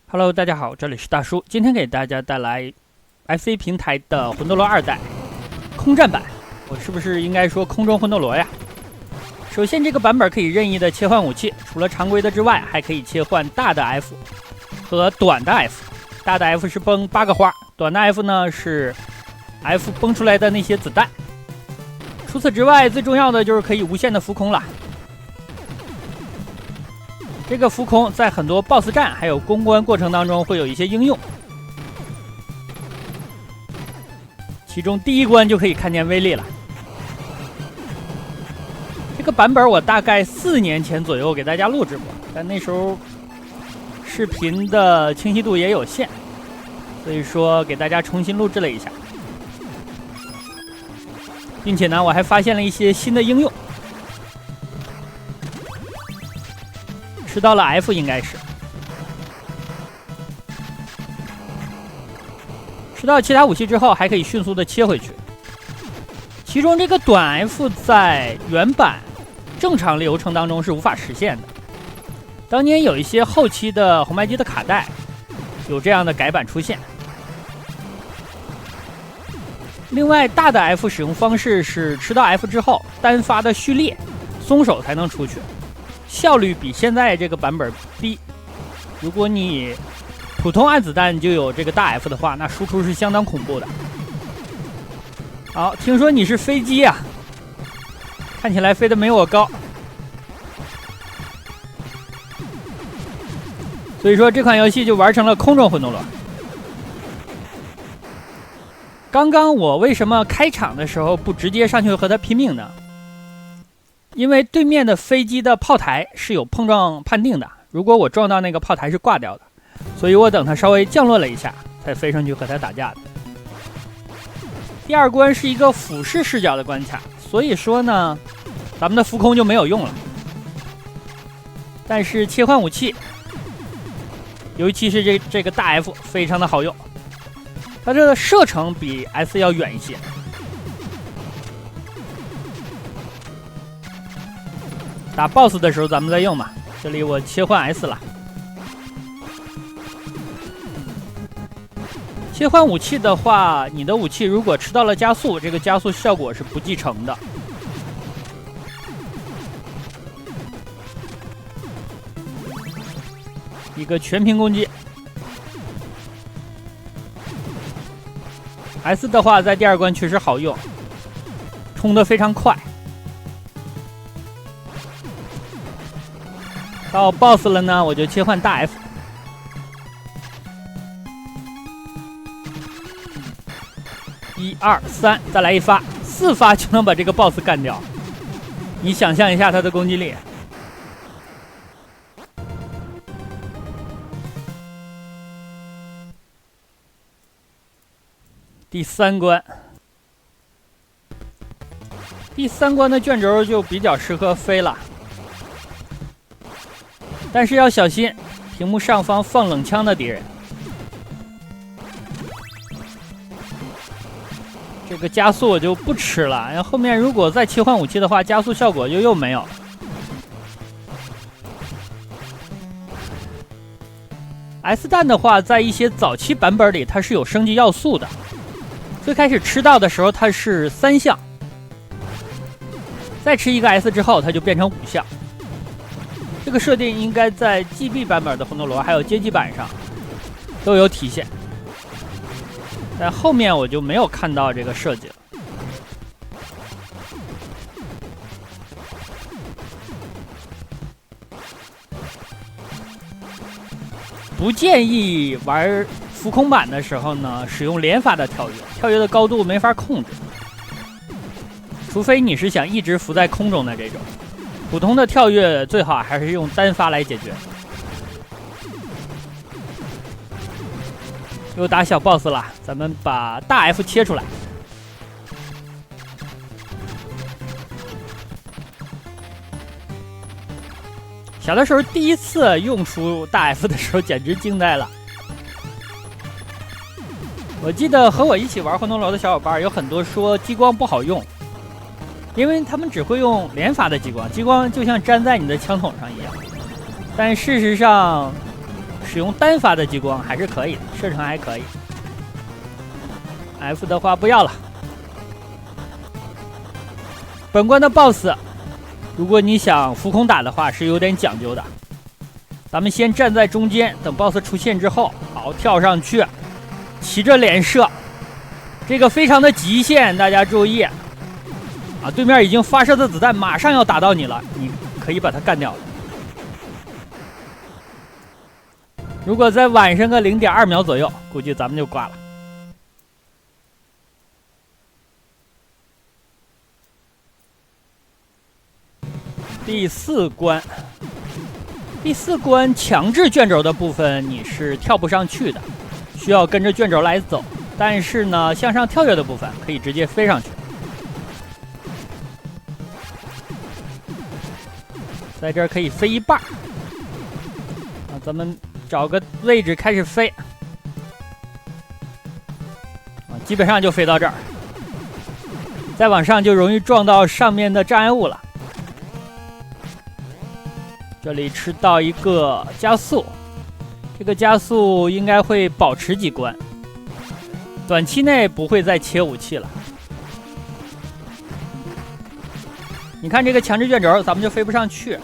Hello， 大家好，这里是大叔，今天给大家带来 FC 平台的魂斗罗2代空战版。我是不是应该说空中魂斗罗呀？首先，这个版本可以任意的切换武器，除了常规的之外，还可以切换大的 F 和短的 F。大的 F 是崩8个花，短的 F 呢是 F 崩出来的那些子弹。除此之外，最重要的就是可以无限的浮空了。这个浮空在很多 BOSS 战还有攻关过程当中会有一些应用，其中第一关就可以看见威力了。这个版本我大概4年前左右给大家录制过，但那时候视频的清晰度也有限，所以说给大家重新录制了一下，并且呢我还发现了一些新的应用。吃到了 F 应该是吃到其他武器之后还可以迅速的切回去，其中这个短 F 在原版正常流程当中是无法实现的，当年有一些后期的红白机的卡带有这样的改版出现。另外大的 F 使用方式是吃到 F 之后单发的序列松手才能出去，效率比现在这个版本低。如果你普通按子弹就有这个大 F 的话，那输出是相当恐怖的。好，听说你是飞机啊，看起来飞得没我高，所以说这款游戏就玩成了空中魂斗罗。刚刚我为什么开场的时候不直接上去和他拼命呢？因为对面的飞机的炮台是有碰撞判定的，如果我撞到那个炮台是挂掉的，所以我等它稍微降落了一下才飞上去和它打架的。第二关是一个俯视视角的关卡，所以说呢咱们的浮空就没有用了，但是切换武器尤其是这个大 F 非常的好用，它这个射程比 S 要远一些。打 BOSS 的时候咱们再用嘛，这里我切换 S 了。切换武器的话，你的武器如果吃到了加速，这个加速效果是不继承的。一个全屏攻击。S 的话在第二关确实好用，冲得非常快。到 BOSS 了呢，我就切换大 F。1、2、3，再来一发，4发就能把这个 BOSS 干掉。你想象一下他的攻击力。第三关，的卷轴就比较适合飞了。但是要小心屏幕上方放冷枪的敌人，这个加速我就不吃了，然后后面如果再切换武器的话，加速效果就又没有。S 弹的话在一些早期版本里它是有升级要素的，最开始吃到的时候它是3项，再吃一个 S 之后它就变成5项。这个设定应该在 GB 版本的魂斗罗还有街机版上都有体现，但后面我就没有看到这个设计了。不建议玩浮空版的时候呢使用连发的跳跃，跳跃的高度没法控制，除非你是想一直浮在空中的这种。普通的跳跃最好还是用单发来解决。又打小 BOSS 了，咱们把大 F 切出来。小的时候第一次用出大 F 的时候简直惊呆了。我记得和我一起玩魂斗罗的小伙伴有很多说激光不好用，因为他们只会用连发的激光，激光就像粘在你的枪筒上一样。但事实上，使用单发的激光还是可以的，射程还可以。F 的话不要了。本关的 BOSS， 如果你想浮空打的话是有点讲究的。咱们先站在中间，等 BOSS 出现之后，好跳上去，骑着脸射，这个非常的极限，大家注意啊！对面已经发射的子弹马上要打到你了，你可以把它干掉了。如果再晚上个 0.2 秒左右，估计咱们就挂了。第4关。第4关强制卷轴的部分你是跳不上去的，需要跟着卷轴来走。但是呢，向上跳跃的部分可以直接飞上去。在这儿可以飞一半。咱们找个位置开始飞。基本上就飞到这儿。再往上就容易撞到上面的障碍物了。这里吃到一个加速，这个加速应该会保持几关，短期内不会再切武器了。你看这个强制卷轴，咱们就飞不上去，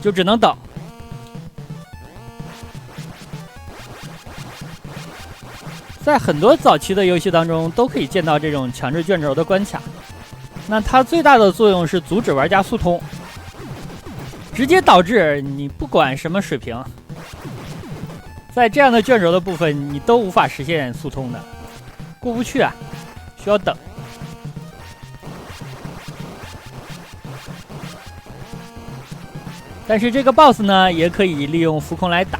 就只能等。在很多早期的游戏当中都可以见到这种强制卷轴的关卡，那它最大的作用是阻止玩家速通，直接导致你不管什么水平，在这样的卷轴的部分你都无法实现速通的，过不去啊，需要等。但是这个 BOSS 呢，也可以利用浮空来打。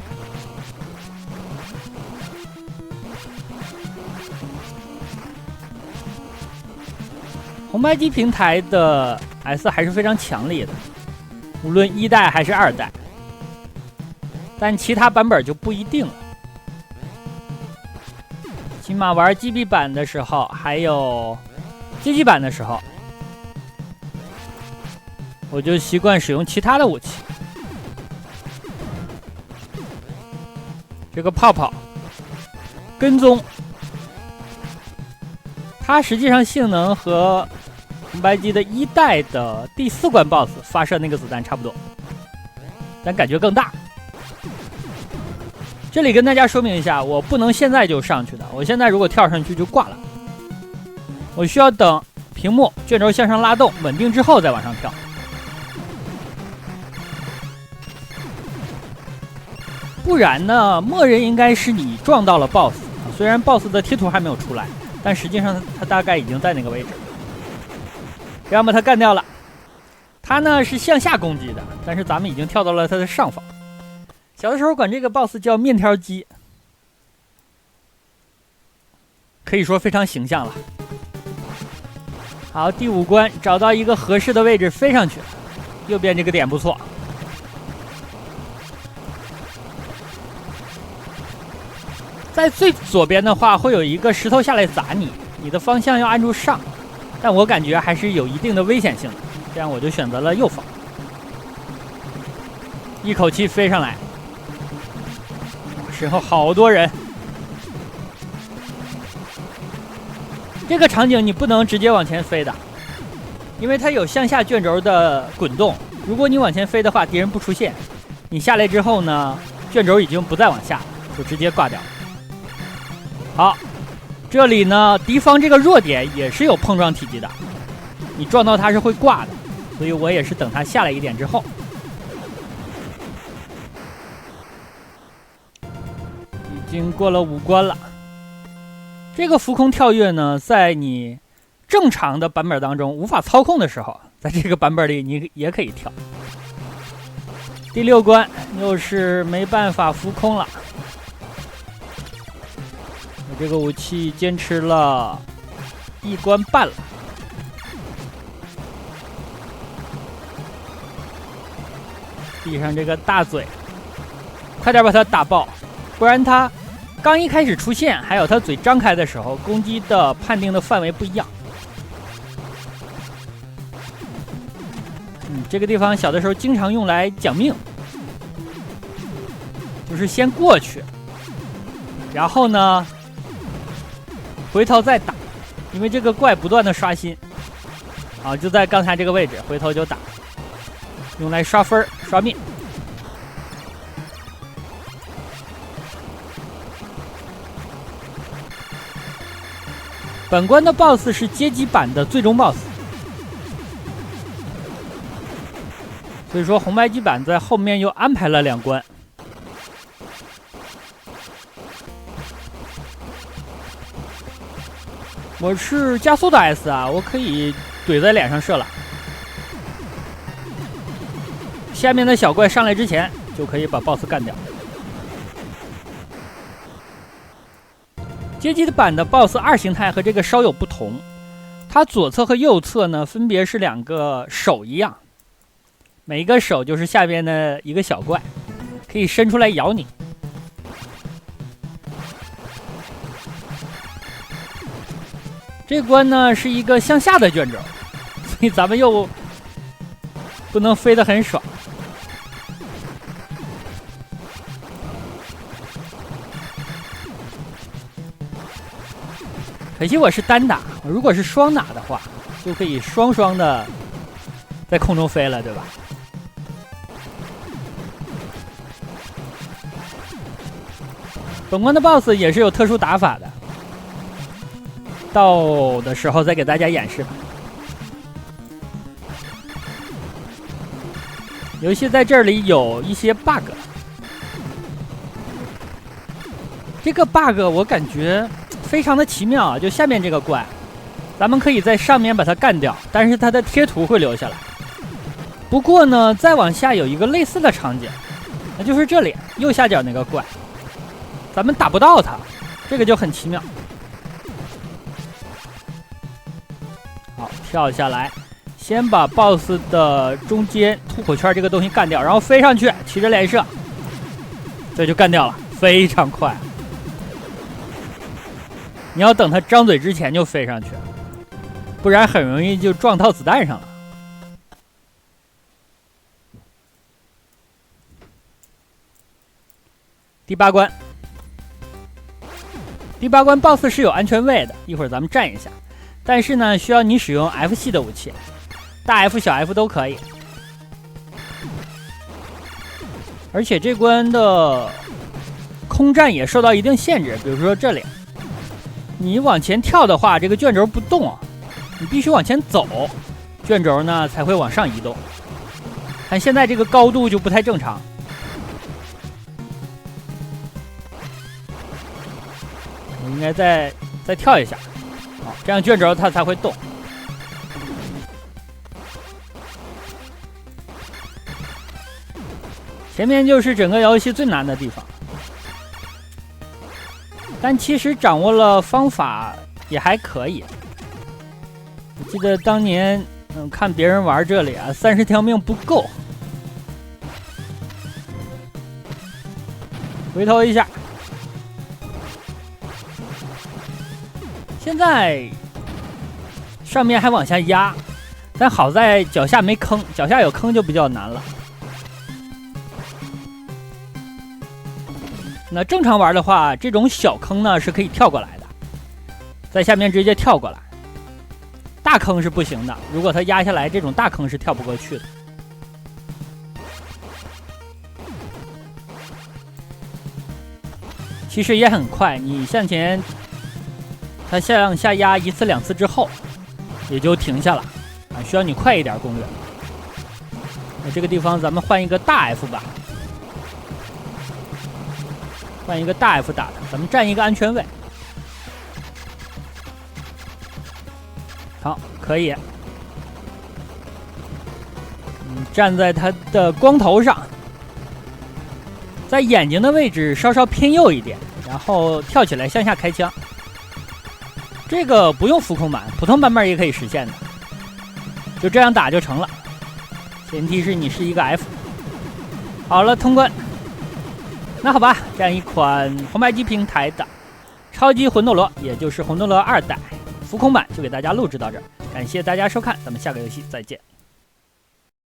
红白机平台的 S 还是非常强力的，无论1代还是2代，但其他版本就不一定了。起码玩 GB 版的时候，还有街机版的时候，我就习惯使用其他的武器。这个泡泡跟踪，它实际上性能和红白机的1代的第4关 BOSS 发射那个子弹差不多，但感觉更大。这里跟大家说明一下，我不能现在就上去的，我现在如果跳上去就挂了，我需要等屏幕卷轴向上拉动稳定之后再往上跳。不然呢，默认应该是你撞到了 BOSS， 虽然 BOSS 的贴图还没有出来，但实际上他大概已经在那个位置。这样把他干掉了。他呢是向下攻击的，但是咱们已经跳到了他的上方。小的时候管这个 BOSS 叫面条鸡，可以说非常形象了。好，第5关找到一个合适的位置飞上去，右边这个点不错。在最左边的话会有一个石头下来砸你，你的方向要按住上，但我感觉还是有一定的危险性的，这样我就选择了右方，一口气飞上来。身后好多人，这个场景你不能直接往前飞的，因为它有向下卷轴的滚动，如果你往前飞的话敌人不出现，你下来之后呢卷轴已经不再往下，就直接挂掉。好，这里呢敌方这个弱点也是有碰撞体积的，你撞到它是会挂的，所以我也是等它下来一点之后。已经过了5关了。这个浮空跳跃呢，在你正常的版本当中无法操控的时候，在这个版本里你也可以跳。第6关又是没办法浮空了。我这个武器坚持了1关半了。地上这个大嘴，快点把它打爆，不然它刚一开始出现，还有它嘴张开的时候，攻击的判定的范围不一样。这个地方小的时候经常用来讲命。就是先过去，然后呢回头再打，因为这个怪不断的刷新。啊，就在刚才这个位置，回头就打，用来刷分刷命。本关的 BOSS 是街机版的最终 BOSS， 所以说红白机版在后面又安排了2关。我是加速的 S 啊，我可以怼在脸上射了。下面的小怪上来之前，就可以把 BOSS 干掉。街机的版的 BOSS 2形态和这个稍有不同，它左侧和右侧呢分别是2个手一样，每一个手就是下边的一个小怪，可以伸出来咬你。这关呢是一个向下的卷轴，所以咱们又不能飞得很爽。可惜我是单打，如果是双打的话，就可以双双的在空中飞了，对吧？本关的 BOSS 也是有特殊打法的。到的时候再给大家演示吧。游戏在这里有一些 bug， 这个 bug 我感觉非常的奇妙啊！就下面这个怪，咱们可以在上面把它干掉，但是它的贴图会留下来。不过呢，再往下有一个类似的场景，那就是这里右下角那个怪，咱们打不到它，这个就很奇妙。好，跳下来，先把 BOSS 的中间吐火圈这个东西干掉，然后飞上去，骑着连射，这就干掉了，非常快。你要等他张嘴之前就飞上去，不然很容易就撞到子弹上了。第8关，第8关 BOSS 是有安全位的，一会儿咱们站一下。但是呢，需要你使用 F 系的武器，大 F 小 F 都可以。而且这关的空战也受到一定限制，比如说这里，你往前跳的话，这个卷轴不动啊，你必须往前走，卷轴呢才会往上移动。但现在这个高度就不太正常。我应该再跳一下。好，这样卷轴它才会动。前面就是整个游戏最难的地方，但其实掌握了方法也还可以。我记得当年看别人玩这里啊，30条命不够，回头一下。现在上面还往下压，但好在脚下没坑，脚下有坑就比较难了。那正常玩的话，这种小坑呢是可以跳过来的，在下面直接跳过来。大坑是不行的，如果它压下来，这种大坑是跳不过去的。其实也很快，你向前。它向下压1次2次之后，也就停下了啊，需要你快一点攻略。那这个地方咱们换一个大 F 吧，换一个大 F 打的，咱们占一个安全位。好，可以。站在它的光头上，在眼睛的位置稍稍偏右一点，然后跳起来向下开枪。这个不用浮空版，普通版本也可以实现的，就这样打就成了。前提是你是一个 F。好了，通关。那好吧，这样一款红白机平台的超级魂斗罗，也就是魂斗罗2代浮空版，就给大家录制到这儿。感谢大家收看，咱们下个游戏再见。